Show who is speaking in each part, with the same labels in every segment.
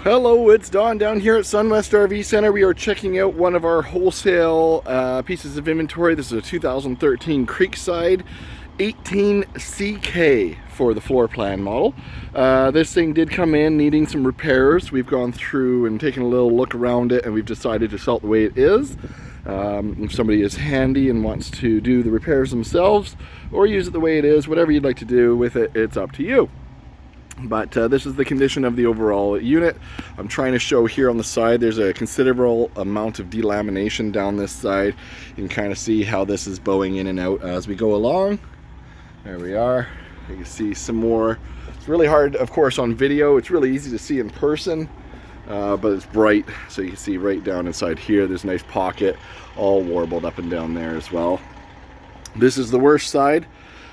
Speaker 1: Hello, it's Don down here at Sunwest RV Center. We are checking out one of our wholesale pieces of inventory. This is a 2013 Creekside 18CK for the floor plan model. This thing did come in needing some repairs. We've gone through and taken a little look around it, and we've decided to sell it the way it is. If somebody is handy and wants to do the repairs themselves or use it the way it is, whatever you'd like to do with it, it's up to you. But this is the condition of the overall unit. I'm trying to show here on the side, there's a considerable amount of delamination down this side. You can kind of see how this is bowing in and out as we go along. There we are. You can see some more. It's really hard, of course, on video. It's really easy to see in person, but it's bright. So you can see right down inside here, there's a nice pocket, all warbled up and down there as well. This is the worst side.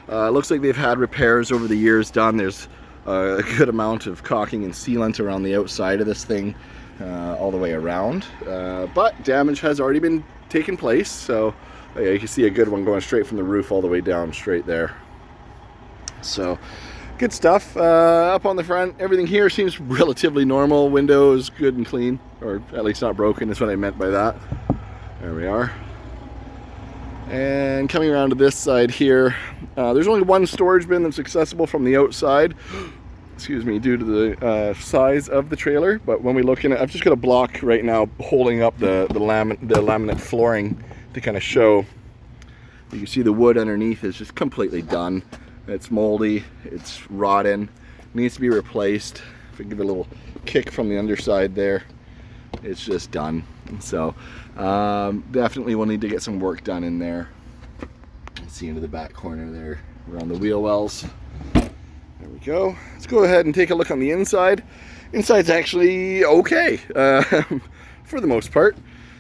Speaker 1: Looks like they've had repairs over the years done. There's a good amount of caulking and sealant around the outside of this thing, all the way around, but damage has already been taken place. So yeah, you can see a good one going straight from the roof all the way down straight there. So good stuff. Up on the front, everything here seems relatively normal. Windows good and clean, or at least not broken is what I meant by that. There we are. And coming around to this side here, there's only one storage bin that's accessible from the outside, excuse me, due to the size of the trailer. But when we look in it, I've just got a block right now holding up the laminate flooring to kind of show. You can see the wood underneath is just completely done. It's moldy, it's rotten, needs to be replaced. If I give it a little kick from the underside there, it's just done. So definitely will need to get some work done in there. Let's see into the back corner there around the wheel wells. There we go. Let's go ahead and take a look on the inside. Inside's actually okay for the most part.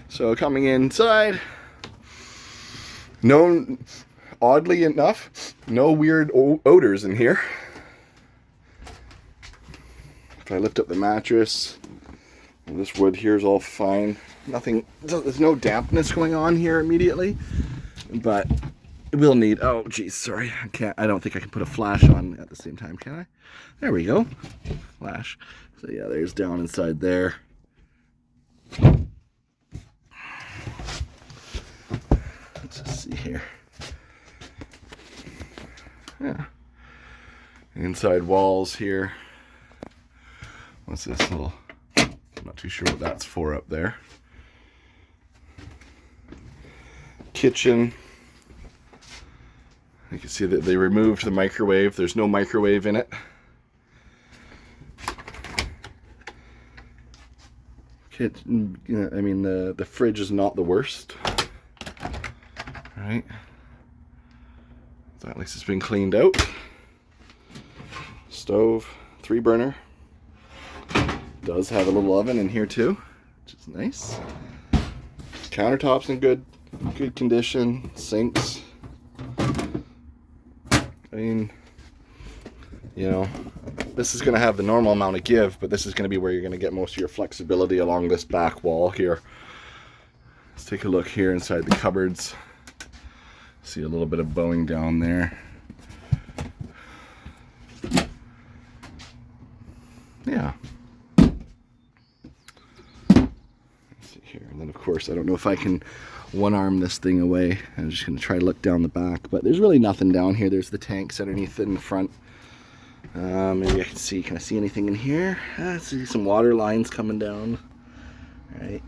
Speaker 1: So coming inside, oddly enough, no weird odors in here. If I lift up the mattress, this wood here is all fine. Nothing, there's no dampness going on here immediately, but it will need, oh geez, sorry, I don't think I can put a flash on at the same time, can I? There we go, flash. So yeah, there's down inside there. Let's just see here. Yeah, inside walls here. What's this little, I'm not too sure what that's for up there. Kitchen. You can see that they removed the microwave. There's no microwave in it. Kitchen, I mean, the fridge is not the worst. Right. So at least it's been cleaned out. Stove, 3-burner. Does have a little oven in here too, which is nice. Countertops in good condition. Sinks. I mean, you know, this is going to have the normal amount of give, but this is going to be where you're going to get most of your flexibility along this back wall here. Let's take a look here inside the cupboards. See a little bit of bowing down there. Yeah. Here, and then of course I don't know if I can one arm this thing away. I'm just going to try to look down the back, but there's really nothing down here. There's the tanks underneath it in the front. Maybe I can see, can I see anything in here? I see some water lines coming down. All right,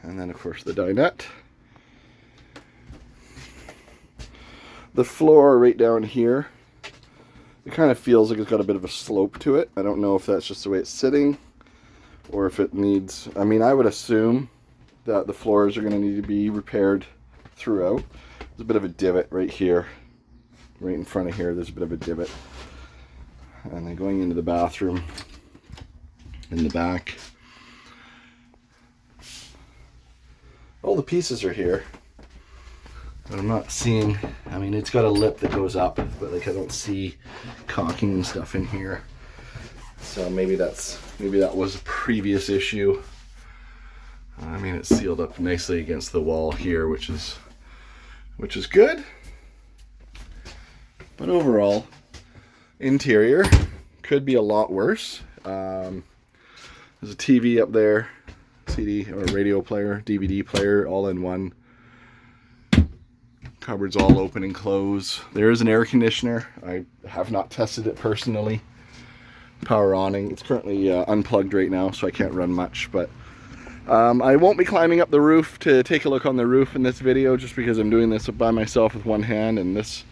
Speaker 1: and then of course the dinette. The floor right down here, it kind of feels like it's got a bit of a slope to it. I don't know if that's just the way it's sitting, or if it needs, I mean, I would assume that the floors are going to need to be repaired throughout. There's a bit of a divot right here, right in front of here, there's a bit of a divot. And then going into the bathroom in the back. All the pieces are here, but I'm not seeing, I mean, it's got a lip that goes up, but like I don't see caulking and stuff in here. So maybe that was a previous issue. I mean, it's sealed up nicely against the wall here, which is good. But overall, interior could be a lot worse. There's a TV up there, CD or radio player, DVD player, all in one. Cupboards all open and close. There is an air conditioner. I have not tested it personally. Power awning. It's currently unplugged right now, so I can't run much, but I won't be climbing up the roof to take a look on the roof in this video, just because I'm doing this by myself with one hand, and this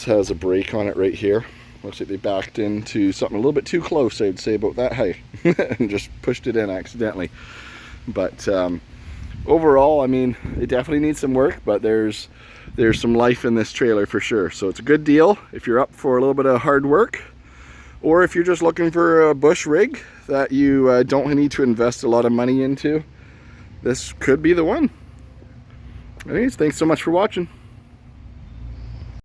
Speaker 1: has a brake on it right here. Looks like they backed into something a little bit too close, I'd say, about that high, and just pushed it in accidentally. But overall, I mean, it definitely needs some work, but there's some life in this trailer for sure. So it's a good deal if you're up for a little bit of hard work, or if you're just looking for a bush rig that you don't need to invest a lot of money into. This could be the one. Anyways, thanks so much for watching.